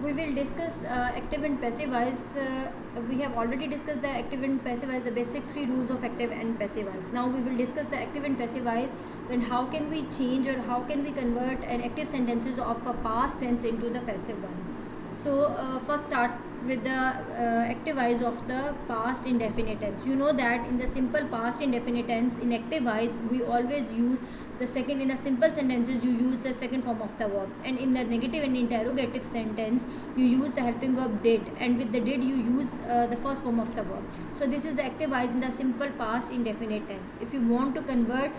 we will discuss active and passive voice. We have already discussed the active and passive voice, the basic three rules of active and passive voice. Now we will discuss the active and passive voice. Then how can we change or how can we convert an active sentences of a past tense into the passive one. So first start with the active voice of the past indefinite tense. You know that in the simple past indefinite tense, in active voice we always use the second. In a simple sentences you use the second form of the verb, and in the negative and interrogative sentence you use the helping verb did, and with the did you use the first form of the verb. So this is the active voice in the simple past indefinite tense. If you want to convert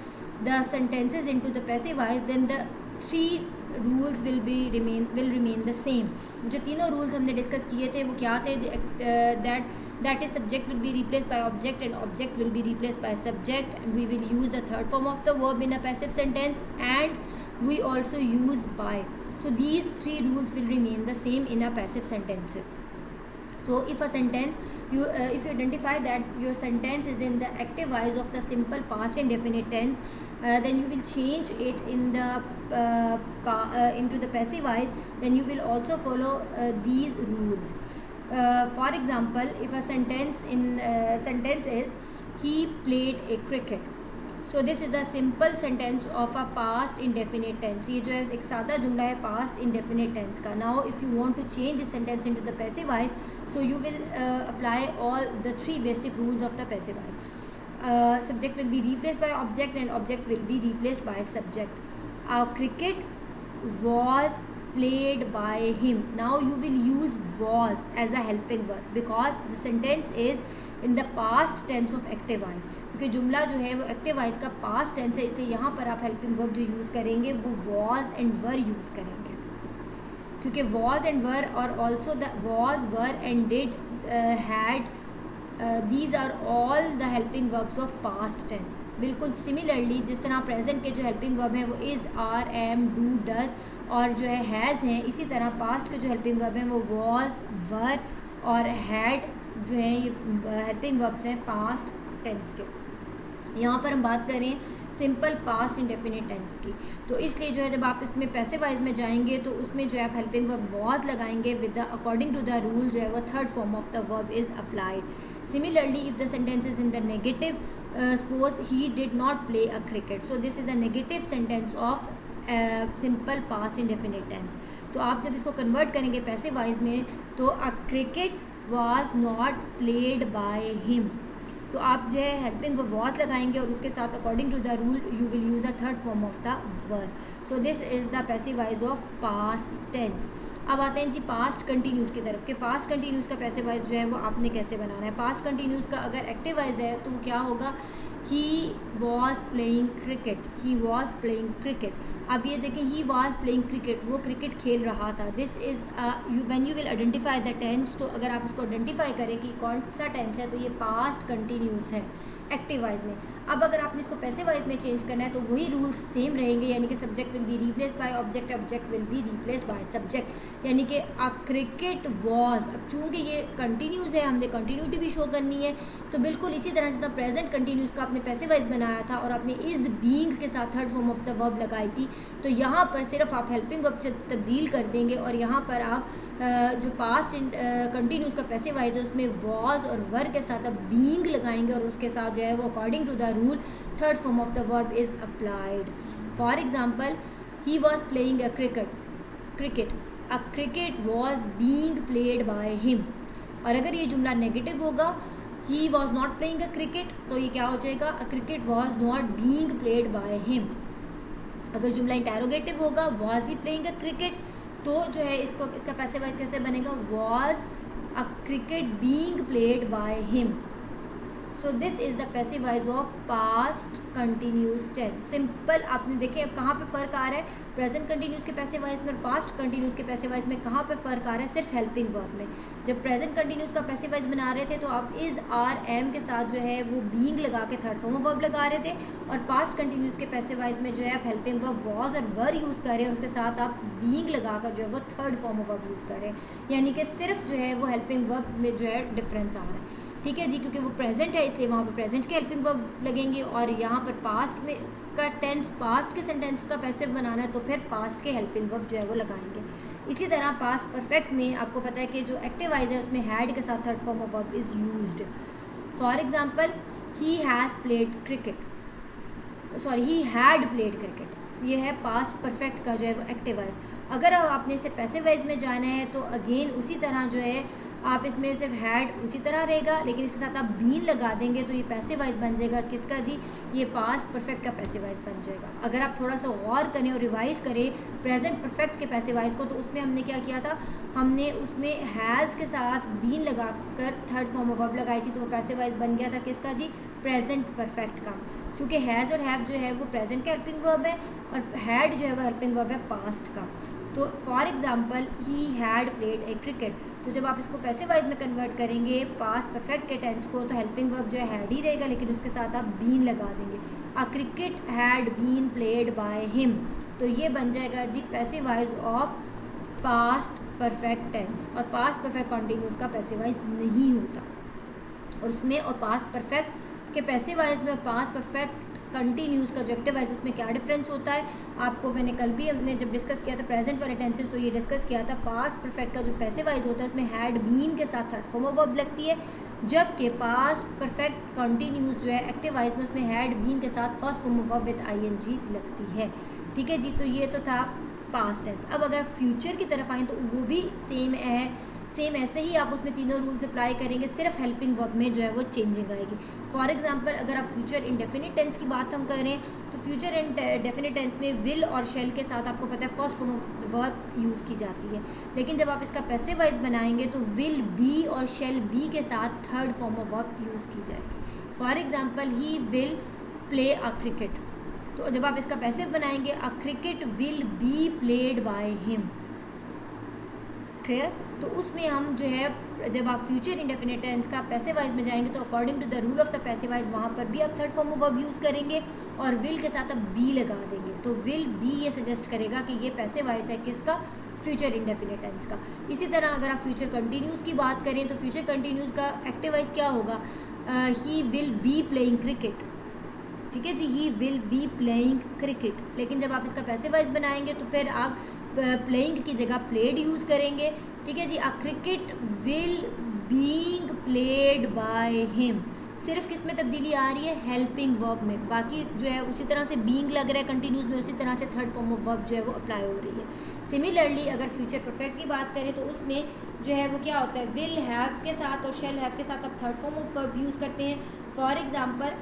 the sentences into the passive voice, then the three rules will remain the same. जो तीनों rules हमने discuss किए थे वो क्या थे? That is subject will be replace by object and object will be replace by subject, and we will use the third form of the verb in a passive sentence, and we also use by. So these three rules will remain the same in a passive sentences. So if a sentence if you identify that your sentence is in the active voice of the simple past indefinite tense, then you will change it in the into the passive voice. Then you will also follow these rules. For example, if a sentence is he played a cricket. So this is a simple sentence of a past indefinite tense. ये जो है एक सादा जुमला है past indefinite tense का. Now if you want to change this sentence into the passive voice, so you will apply all the three basic rules of the passive voice. Subject will be replaced by object and object will be replaced by subject. A cricket was played by him. Now you will use was as a helping verb because the sentence is in the past tense of active voice. क्योंकि जुमला जो है वो active voice का past tense है, इसलिए यहाँ पर आप हेल्पिंग वर्ब जो यूज़ करेंगे वो वॉज एंड वर यूज़ करेंगे. क्योंकि वॉज एंड वर और also the was were and did had, these are all the helping verbs of past tense. बिल्कुल सिमिलरली जिस तरह प्रेजेंट के जो हेल्पिंग वर्ब हैं वो is, are, am, do, does और जो है हैज़ हैं, इसी तरह पास्ट के जो हेल्पिंग वर्ब हैं वो वॉज, वर और हैड जो है ये हेल्पिंग वर्ब्स हैं पास्ट टेंस के. यहाँ पर हम बात करें सिंपल पास्ट इंडेफिनिट टेंस की, तो इसलिए जो है जब आप इसमें पैसिव वॉइस में जाएंगे तो उसमें जो है आप हेल्पिंग वर्ब वॉज लगाएंगे with the according to the rule जो है वो third form of the verb is applied. Similarly if the sentence is in the negative, suppose he did not play a cricket. So this is the negative sentence of simple past indefinite tense. तो आप जब इसको convert करेंगे passive voice में तो a cricket was not played by him. तो आप जो है हेल्पिंग वर्ब वॉज लगाएंगे और उसके साथ according to the rule you will use a third form of the verb. So this is the passive voice of past tense. अब आते हैं जी पास्ट कंटिन्यूस की तरफ. के पास्ट कंटिन्यूस का पैसिव वॉइस जो है वो आपने कैसे बनाना है. पास्ट कंटिन्यूस का अगर एक्टिव वॉइस है तो वो क्या होगा? He was playing cricket, he was playing cricket. अब ये देखें ही वॉज प्लेइंग क्रिकेट, वो क्रिकेट खेल रहा था. This is when you will identify the tense. तो अगर आप इसको आइडेंटिफाई करें कि कौन सा टेंस है तो ये पास्ट कंटिन्यूस है एक्टिव वॉइस में. अब अगर आपने इसको पैसिव वॉइस में चेंज करना है तो वही रूल्स सेम रहेंगे, यानी कि subject will be replaced by object, object will be replaced by subject. यानी कि अ क्रिकेट वॉज, अब चूँकि ये कंटिन्यूस है हमने कंटिन्यूटी भी शो करनी है, तो बिल्कुल इसी तरह से प्रेजेंट कंटिन्यूस का आपने पैसिव वॉइस बनाया था और आपने इज़ बीइंग के साथ third form of the verb लगाई थी, तो यहाँ पर सिर्फ आप हेल्पिंग वर्ब तब्दील कर देंगे और यहाँ पर आप जो पास्ट कंटिन्यूस का पैसिव वॉइस है उसमें वॉज और वर के साथ आप बीइंग लगाएंगे और उसके साथ जो है वो according to the rule third form of the verb is applied. For example he was playing a cricket, a cricket was being played by him. और अगर ये जुमला नेगेटिव होगा he was not playing a cricket तो ये क्या हो जाएगा? A cricket was not being played by him. अगर जुमला इंटेरोगेटिव होगा was he playing a cricket तो जो है इसका पैसिव वॉइस कैसे बनेगा? Was a cricket being played by him. So this is the passive voice of past continuous tense. Simple आपने देखे कहाँ पे फ़र्क आ रहा है प्रेजेंट कंटिन्यूस के पैसिव वॉइस में और पास्ट कंटिन्यूस के पैसिव वॉइस में. कहाँ पे फ़र्क आ रहा है? सिर्फ हेल्पिंग वर्ब में. जब प्रेजेंट कंटिन्यूस का पैसिव वॉइस बना रहे थे तो आप इज़, आर, एम के साथ जो है वो बीइंग लगा के थर्ड फॉर्म ऑफ वर्ब लगा रहे थे, और पास्ट कंटिन्यूस के पैसिव वॉइस में जो है आप हेल्पिंग वर्ब वॉज और वर यूज़ कर रहे हैं, उसके साथ आप बीइंग लगाकर जो है वो third form of verb use कर रहे हैं. यानी कि सिर्फ जो है वो हेल्पिंग वर्ब में जो है डिफरेंस आ रहा है. ठीक है जी, क्योंकि वो प्रेजेंट है इसलिए वहाँ पर प्रेजेंट के हेल्पिंग वर्ब लगेंगे और यहाँ पर पास्ट में का टेंस पास्ट के सेंटेंस का पैसिव बनाना है तो फिर पास्ट के हेल्पिंग वर्ब जो है वो लगाएंगे. इसी तरह पास्ट परफेक्ट में आपको पता है कि जो एक्टिव वॉइस है उसमें हैड के साथ third form of verb is used. For example he has played cricket, sorry he had played cricket, ये है पास्ट परफेक्ट का जो है वो एक्टिव वॉइस. अगर आपने इसे पैसिव वॉइस में जाना है तो अगेन उसी तरह जो है आप इसमें सिर्फ हैड उसी तरह रहेगा, लेकिन इसके साथ आप बीन लगा देंगे तो ये पैसिव वॉइस बन जाएगा. किसका जी? ये पास्ट परफेक्ट का पैसिव वॉइस बन जाएगा. अगर आप थोड़ा सा गौर करें और रिवाइज करें प्रेजेंट परफेक्ट के पैसिव वॉइस को, तो उसमें हमने क्या किया था, हमने उसमें हैज़ के साथ बीन लगाकर थर्ड फॉर्म ऑफ वर्ब लगाई थी, तो वो पैसिव वॉइस बन गया था किसका जी? प्रेजेंट परफेक्ट का. चूँकि हैज़ और हैव जो है वो प्रेजेंट का हेल्पिंग वर्ब है और हैड जो है वो हेल्पिंग वर्ब है पास्ट का. तो for example he had played a cricket, तो जब आप इसको पैसिव वॉइस में कन्वर्ट करेंगे पास्ट परफेक्ट के टेंस को, तो हेल्पिंग वर्ब जो है हैड ही रहेगा, लेकिन उसके साथ आप बीन लगा देंगे. A cricket had been played by him, तो ये बन जाएगा जी passive voice of past perfect tense. और पास्ट परफेक्ट कॉन्टिन्यूस का पैसिव वॉइस नहीं होता. और उसमें और पास्ट परफेक्ट के पैसिव वॉइस में और पास्ट परफेक्ट कंटिन्यूस का जो एक्टिव वॉइस उसमें क्या डिफरेंस होता है, आपको मैंने कल भी हमने जब डिस्कस किया था प्रेजेंट वाले टेंसेस, तो ये डिस्कस किया था. पास्ट परफेक्ट का जो पैसिव वॉइस होता है उसमें हैड बीन के साथ थर्ड फॉर्म ऑफ वर्ब लगती है, जबकि पास्ट परफेक्ट कंटिन्यूस जो है एक्टिव वॉइस में उसमें हैड बीन के साथ first form of verb with ING लगती है. ठीक है जी, तो ये तो था पास्ट टेंस. अब अगर फ्यूचर की तरफ आएँ तो वो भी सेम है, सेम ऐसे ही आप उसमें तीनों रूल्स अप्लाई करेंगे, सिर्फ हेल्पिंग वर्ब में जो है वो चेंजिंग आएगी. फॉर एग्जांपल अगर आप फ्यूचर इंडेफिनिट टेंस की बात हम करें तो फ्यूचर इंडेफिनिट टेंस में विल और शेल के साथ आपको पता है first form of verb use की जाती है, लेकिन जब आप इसका पैसिव वॉइस बनाएंगे तो विल बी और शेल बी के साथ third form of verb use की जाएगी. For example he will play a cricket, तो जब आप इसका पैसिव बनाएंगे a cricket will be played by him. Clear? तो उसमें हम जो है जब आप फ्यूचर इंडेफिनिट टेंस का पैसिव वॉइस में जाएंगे तो according to the rule of the passive voice वहाँ पर भी आप third form of verb use करेंगे और विल के साथ आप बी लगा देंगे. तो विल बी ये सजेस्ट करेगा कि ये पैसिव वॉइस है किसका? फ्यूचर इंडेफिनिट टेंस का. इसी तरह अगर आप फ्यूचर कंटिन्यूस की बात करें तो फ्यूचर कंटिन्यूस का एक्टिव वॉइस क्या होगा? He will be playing cricket. ठीक है जी, he will be playing cricket. लेकिन जब आप इसका पैसिव वॉइस बनाएंगे तो फिर आप प्लेइंग की जगह प्लेड यूज़ करेंगे. ठीक है जी, a cricket will being played by him. सिर्फ किस में तब्दीली आ रही है? हेल्पिंग वर्ब में. बाकी जो है उसी तरह से बीइंग लग रहा है कंटिन्यूस में, उसी तरह से थर्ड फॉर्म ऑफ वर्ब जो है वो अप्लाई हो रही है. सिमिलरली अगर फ्यूचर परफेक्ट की बात करें तो उसमें जो है वो क्या होता है? विल हैव के साथ और शेल हैव के साथ आप third form of verb use करते हैं. फॉर एग्जाम्पल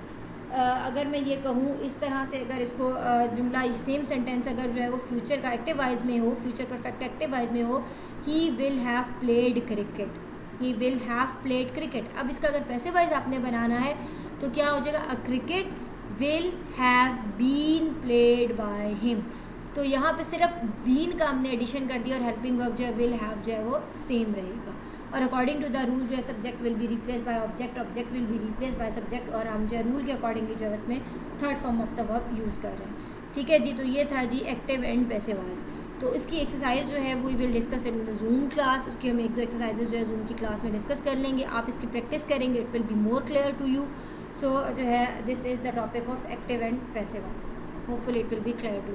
अगर मैं ये कहूँ इस तरह से, अगर इसको जुमला सेम सेंटेंस अगर जो है वो फ्यूचर का एक्टिव वॉइस में हो, फ्यूचर परफेक्ट एक्टिव वॉइस में हो, he will have played cricket, he will have played cricket. अब इसका अगर पैसिव वॉइस आपने बनाना है तो क्या हो जाएगा? A cricket will have been played by him. तो यहाँ पे सिर्फ बीन का हमने एडिशन कर दिया और हेल्पिंग वर्ब जो है विल हैव जो है वो सेम रहेगा. और अकॉर्डिंग टू द रूल जो है subject will be replace by object, object will be replace by subject, और हम जो है रूल के अकॉर्डिंगली जो है इसमें third form of the verb use कर रहे हैं. ठीक है जी, तो ये था जी एक्टिव एंड पैसिव वॉइस. तो इसकी एक्सरसाइज जो है वो will discuss in the zoom class. उसकी हम एक दो एक्सरसाइजेज जो है जूम की क्लास में डिस्कस कर लेंगे. आप इसकी प्रैक्टिस करेंगे, it will be more clear to you. So जो है this is the topic of active and passive voice. Hopefully it will be clear to